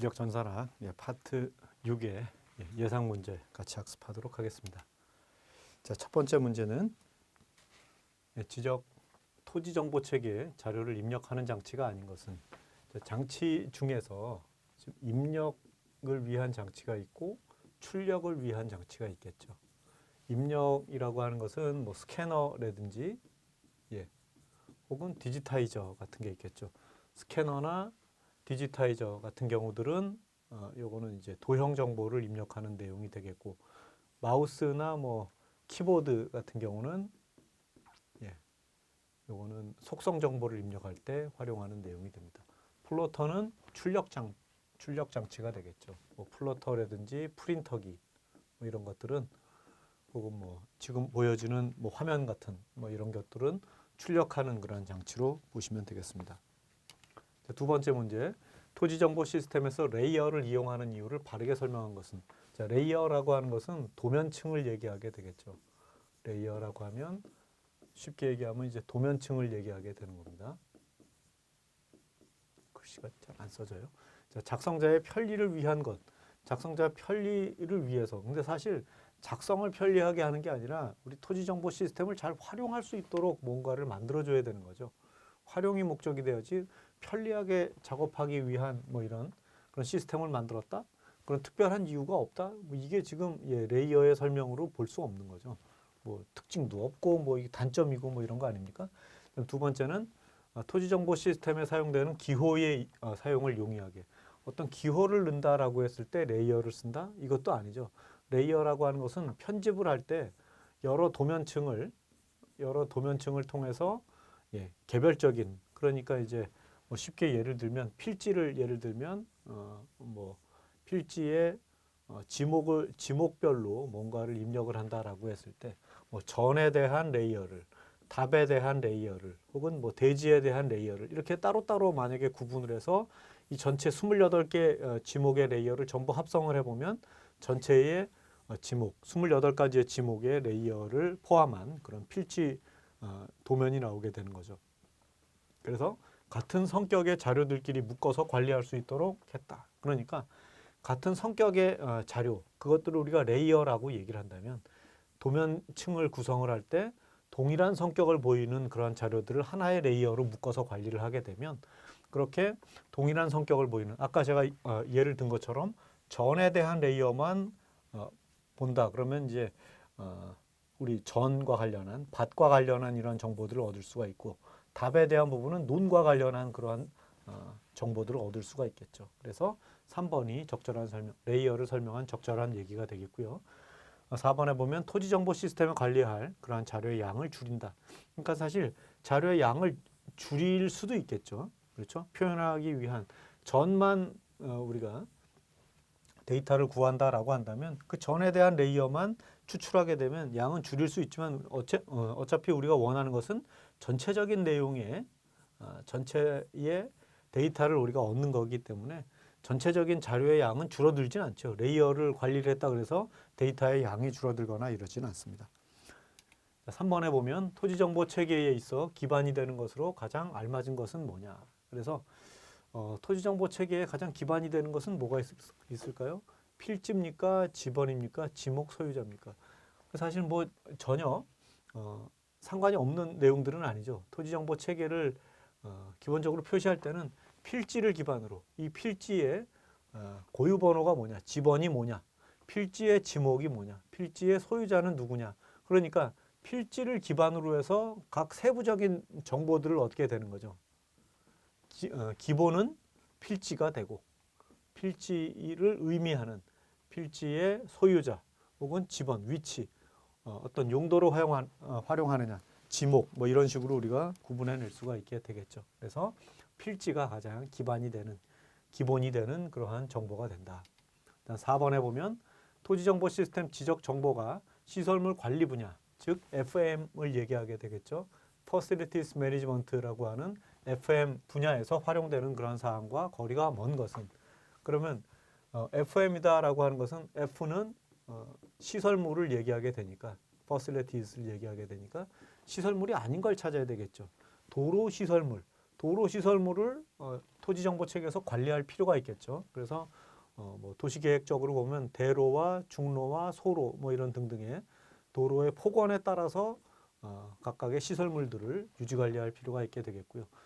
지적 전산학 파트 6의 예상 문제 같이 학습하도록 하겠습니다. 자, 첫 번째 문제는 지적 토지 정보 체계에 자료를 입력하는 장치가 아닌 것은, 장치 중에서 입력을 위한 장치가 있고 출력을 위한 장치가 있겠죠. 입력이라고 하는 것은 뭐 스캐너라든지 혹은 디지타이저 같은 게 있겠죠. 스캐너나 디지타이저 같은 경우들은 요거는 이제 도형 정보를 입력하는 내용이 되겠고, 마우스나 뭐 키보드 같은 경우는 요거는 속성 정보를 입력할 때 활용하는 내용이 됩니다. 플로터는 출력 장치가 되겠죠. 뭐 플로터라든지 프린터기 뭐 이런 것들은, 혹은 뭐 지금 보여지는 뭐 화면 같은 뭐 이런 것들은 출력하는 그런 장치로 보시면 되겠습니다. 자, 두 번째 문제, 토지 정보 시스템에서 레이어를 이용하는 이유를 바르게 설명한 것은. 자, 레이어라고 하는 것은 도면층을 얘기하게 되겠죠. 레이어라고 하면 쉽게 얘기하면 이제 도면층을 얘기하게 되는 겁니다. 글씨가 잘 안 써져요. 자, 작성자의 편리를 위한 것. 작성자의 편리를 위해서. 근데 사실 작성을 편리하게 하는 게 아니라 우리 토지 정보 시스템을 잘 활용할 수 있도록 뭔가를 만들어줘야 되는 거죠. 활용이 목적이 되어야지 편리하게 작업하기 위한 뭐 이런 그런 시스템을 만들었다? 그런 특별한 이유가 없다? 뭐 이게 지금 레이어의 설명으로 볼 수 없는 거죠. 뭐 특징도 없고 뭐 이게 단점이고 뭐 이런 거 아닙니까? 두 번째는 토지 정보 시스템에 사용되는 기호의 사용을 용이하게. 어떤 기호를 넣는다라고 했을 때 레이어를 쓴다? 이것도 아니죠. 레이어라고 하는 것은 편집을 할 때 여러 도면층을 통해서 개별적인, 그러니까 이제 뭐 쉽게 예를 들면 필지를 예를 들면 뭐 필지에 지목별로 뭔가를 입력을 한다라고 했을 때 뭐 전에 대한 레이어를, 답에 대한 레이어를, 혹은 뭐 대지에 대한 레이어를 이렇게 따로따로 만약에 구분을 해서 이 전체 28개 지목의 레이어를 전부 합성을 해보면 전체의 지목, 28가지의 지목의 레이어를 포함한 그런 필지 도면이 나오게 되는 거죠. 그래서 같은 성격의 자료들끼리 묶어서 관리할 수 있도록 했다. 그러니까 같은 성격의 자료, 그것들을 우리가 레이어라고 얘기를 한다면, 도면층을 구성을 할 때 동일한 성격을 보이는 그러한 자료들을 하나의 레이어로 묶어서 관리를 하게 되면, 그렇게 동일한 성격을 보이는, 아까 제가 예를 든 것처럼 전에 대한 레이어만 본다. 그러면 이제 우리 전과 관련한, 밭과 관련한 이런 정보들을 얻을 수가 있고, 답에 대한 부분은 논과 관련한 그러한 정보들을 얻을 수가 있겠죠. 그래서 3번이 적절한 설명, 레이어를 설명한 적절한 얘기가 되겠고요. 4번에 보면 토지 정보 시스템을 관리할 그러한 자료의 양을 줄인다. 그러니까 사실 자료의 양을 줄일 수도 있겠죠. 그렇죠? 표현하기 위한 전만 우리가 데이터를 구한다라고 한다면 그 전에 대한 레이어만 추출하게 되면 양은 줄일 수 있지만 어차피 우리가 원하는 것은 전체적인 내용의 전체의 데이터를 우리가 얻는 거기 때문에 전체적인 자료의 양은 줄어들진 않죠. 레이어를 관리를 했다 그래서 데이터의 양이 줄어들거나 이러지는 않습니다. 3번에 보면 토지 정보 체계에 있어 기반이 되는 것으로 가장 알맞은 것은 뭐냐. 그래서 토지 정보 체계에 가장 기반이 되는 것은 뭐가 있을까요? 필지입니까? 지번입니까? 지목 소유자입니까? 사실 뭐 전혀 상관이 없는 내용들은 아니죠. 토지 정보 체계를 기본적으로 표시할 때는 필지를 기반으로, 이 필지의 고유 번호가 뭐냐, 지번이 뭐냐, 필지의 지목이 뭐냐, 필지의 소유자는 누구냐. 그러니까 필지를 기반으로 해서 각 세부적인 정보들을 얻게 되는 거죠. 기본은 필지가 되고, 필지를 의미하는 필지의 소유자 혹은 지번, 위치, 어떤 용도로 활용하느냐, 지목 뭐 이런 식으로 우리가 구분해낼 수가 있게 되겠죠. 그래서 필지가 가장 기본이 되는 그러한 정보가 된다. 4번에 보면 토지정보 시스템 지적 정보가 시설물 관리 분야, 즉 FM을 얘기하게 되겠죠. Facilities Management라고 하는 FM 분야에서 활용되는 그런 사항과 거리가 먼 것은, 그러면 FM이다라고 하는 것은 F는 시설물을 얘기하게 되니까, facilities를 얘기하게 되니까 시설물이 아닌 걸 찾아야 되겠죠. 도로 시설물, 도로 시설물을 토지정보책에서 관리할 필요가 있겠죠. 그래서 뭐 도시계획적으로 보면 대로와 중로와 소로 뭐 이런 등등의 도로의 폭원에 따라서 각각의 시설물들을 유지 관리할 필요가 있게 되겠고요.